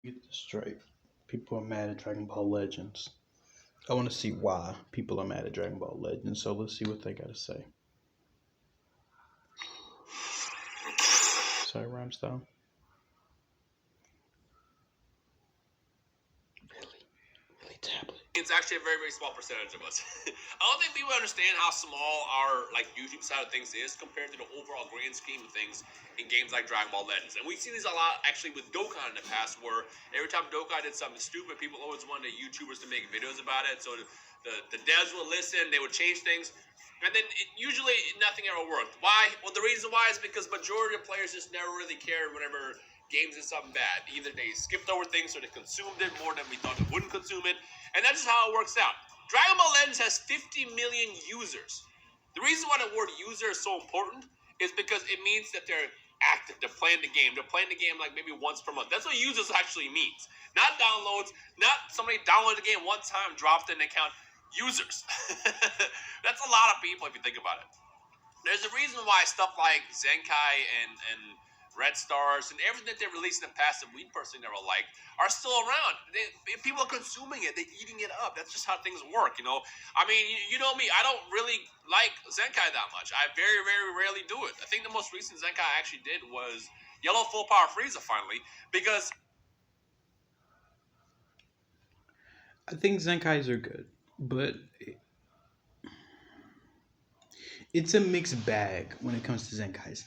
Get this straight. People are mad at Dragon Ball Legends. I want to see why people are mad at Dragon Ball Legends, so let's see what they got to say. Sorry, rhyme style. Really tablet. It's actually a very, very small percentage of us. I don't think people understand how small our YouTube side of things is compared to the overall grand scheme of things in games like Dragon Ball Legends. And we've seen this a lot actually with Dokkan in the past, where every time Dokkan did something stupid, people always wanted YouTubers to make videos about it. So the devs would listen, they would change things. And then usually nothing ever worked. Why? Well, the reason why is because majority of players just never really cared whenever games did something bad. Either they skipped over things or they consumed it more than we thought they wouldn't consume it. And that's just how it works out. Dragon Ball Legends has 50 million users. The reason why the word user is so important is because it means that they're active. They're playing the game. They're playing the game like maybe once per month. That's what users actually means. Not downloads, not somebody downloaded the game one time, dropped in an account. Users. That's a lot of people if you think about it. There's a reason why stuff like Zenkai and Red Stars and everything that they released in the past that we personally never liked are still around. People are consuming it. They're eating it up. That's just how things work, you know. I mean, you know me. I don't really like Zenkai that much. I very, very rarely do it. I think the most recent Zenkai I actually did was Yellow Full Power Frieza finally, because I think Zenkais are good, but it's a mixed bag when it comes to Zenkais.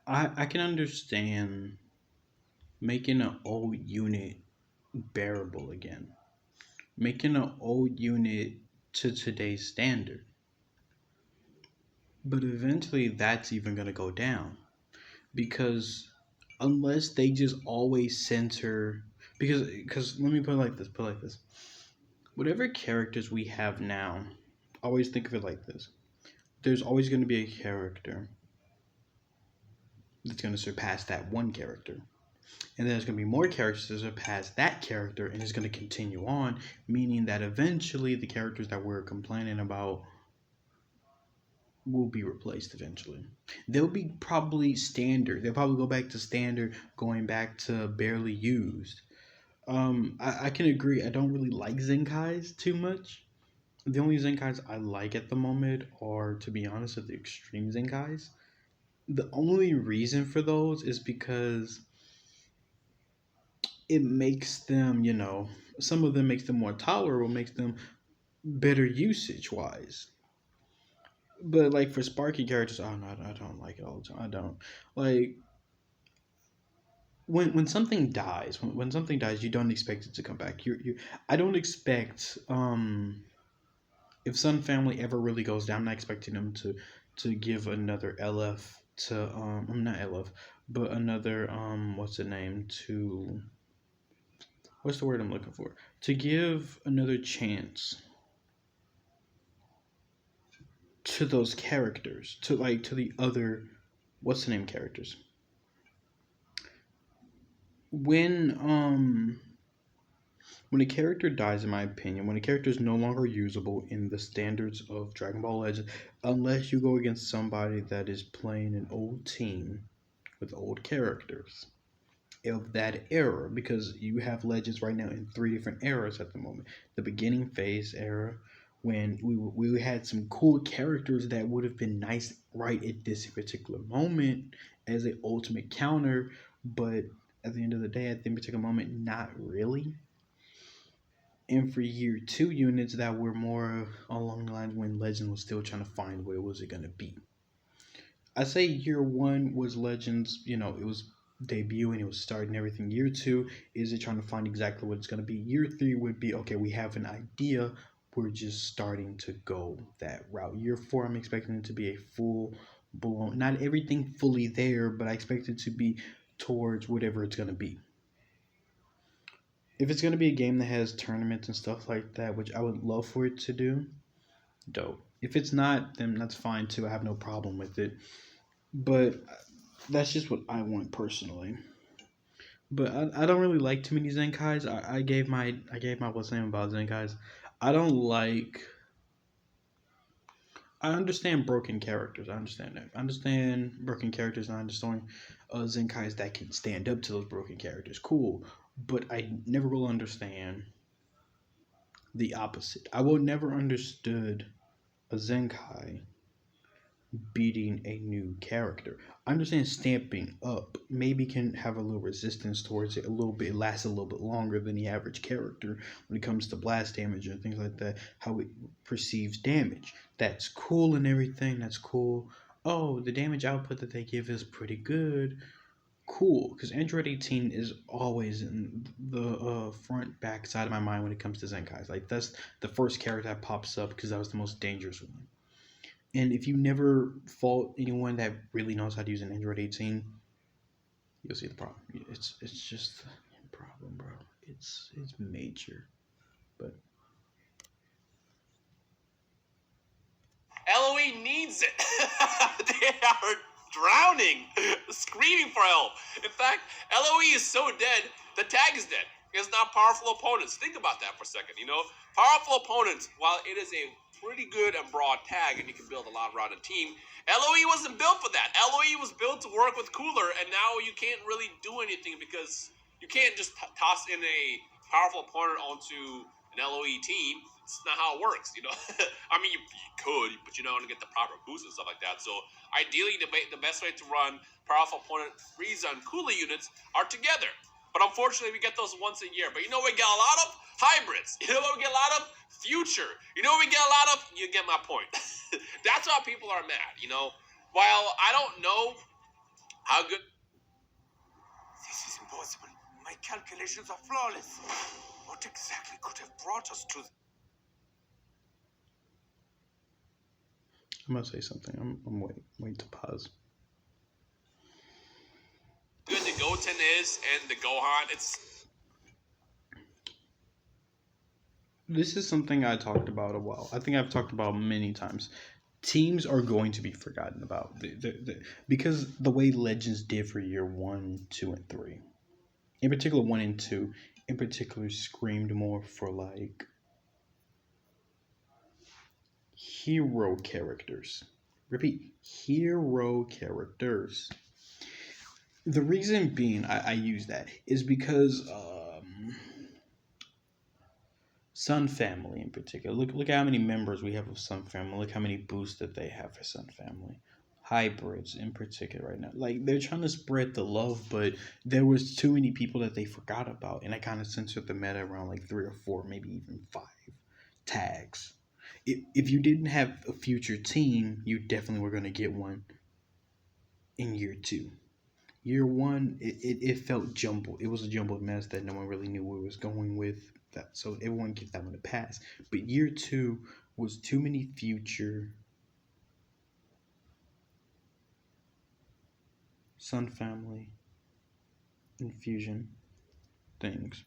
I can understand making an old unit bearable again, making an old unit to today's standard. But eventually that's even going to go down because unless they just always center because let me put it like this, whatever characters we have now, always think of it like this: there's always going to be a character that's going to surpass that one character, and then there's going to be more characters that surpass that character, and it's going to continue on, meaning that eventually the characters that we're complaining about will be replaced eventually. They'll be probably standard. They'll probably go back to standard, going back to barely used. I can agree. I don't really like Zenkais too much. The only Zenkais I like at the moment are, to be honest, are the extreme Zenkais. The only reason for those is because it makes them, some of them makes them more tolerable, makes them better usage wise. But like for Sparky characters, oh no, I don't like it all the time. I don't like when something dies. When something dies, you don't expect it to come back. You I don't expect if Sun Family ever really goes down, I'm not expecting them to give another LF to I'm not LF, but another what's the name to what's the word I'm looking for? To give another chance to those characters, to the other what's the name characters. When when a character dies, in my opinion, when a character is no longer usable in the standards of Dragon Ball Legends, unless you go against somebody that is playing an old team with old characters of that era, because you have Legends right now in three different eras at the moment. The beginning phase era, when we had some cool characters that would have been nice right at this particular moment as an ultimate counter, but at the end of the day, at the particular moment, not really. And for year two units that were more along the lines when Legend was still trying to find what it was going to be. I say year one was Legends, it was debuting, it was starting everything. Year two is it trying to find exactly what it's going to be. Year three would be, okay, we have an idea, we're just starting to go that route. Year four, I'm expecting it to be a full blown, not everything fully there, but I expect it to be towards whatever it's going to be. If it's going to be a game that has tournaments and stuff like that, which I would love for it to do, dope. If it's not, then that's fine too. I have no problem with it. But that's just what I want personally. But I don't really like too many Zenkais. I gave my what's name about Zenkais. I don't like. I understand broken characters. I understand that. I understand broken characters, and I understand Zenkais that can stand up to those broken characters. Cool. But I never will understand the opposite. I will never understood a Zenkai beating a new character. I understand stamping up maybe can have a little resistance towards it a little bit. It lasts a little bit longer than the average character when it comes to blast damage and things like that. How it perceives damage. That's cool and everything. That's cool. Oh, the damage output that they give is pretty good. Cool, because Android 18 is always in the front back side of my mind when it comes to Zenkais. Like that's the first character that pops up because that was the most dangerous one. And if you never fault anyone that really knows how to use an Android 18, you'll see the problem. It's just a problem, bro. It's major. But LOE needs it. They are drowning, screaming for help. In fact, LOE is so dead, the tag is dead. It's not powerful opponents. Think about that for a second. Powerful opponents, while it is a pretty good and broad tag and you can build a lot around a team, LOE wasn't built for that. LOE was built to work with Cooler, and now you can't really do anything because you can't just toss in a powerful opponent onto an LOE team. It's not how it works. I mean, you could, but you don't get the proper boost and stuff like that. So ideally, the best way to run powerful opponent Frieza and Cooler units are together. But unfortunately, we get those once a year. But we get a lot of hybrids. We get a lot of future. We get a lot of. You get my point. That's why people are mad. While I don't know how good. This is impossible. My calculations are flawless. What exactly could have brought us to... I'm gonna say something. I'm waiting to pause. Good the Goten is and the Gohan. This is something I talked about a while. I think I've talked about many times. Teams are going to be forgotten about because the way Legends did for year 1, 2, and 3, in particular 1 and 2, in particular screamed more for like hero characters. Repeat, hero characters. The reason being I use that is because Sun Family in particular. Look at how many members we have of Sun Family. Look how many boosts that they have for Sun Family. Hybrids in particular right now. Like they're trying to spread the love, but there was too many people that they forgot about, and I kind of censored the meta around like 3 or 4, maybe even 5 tags. If you didn't have a future team, you definitely were going to get one in year 2. Year 1, it felt jumbled. It was a jumbled mess that no one really knew where it was going with that, so everyone gave that one a pass. But year 2 was too many future Sun Family infusion things.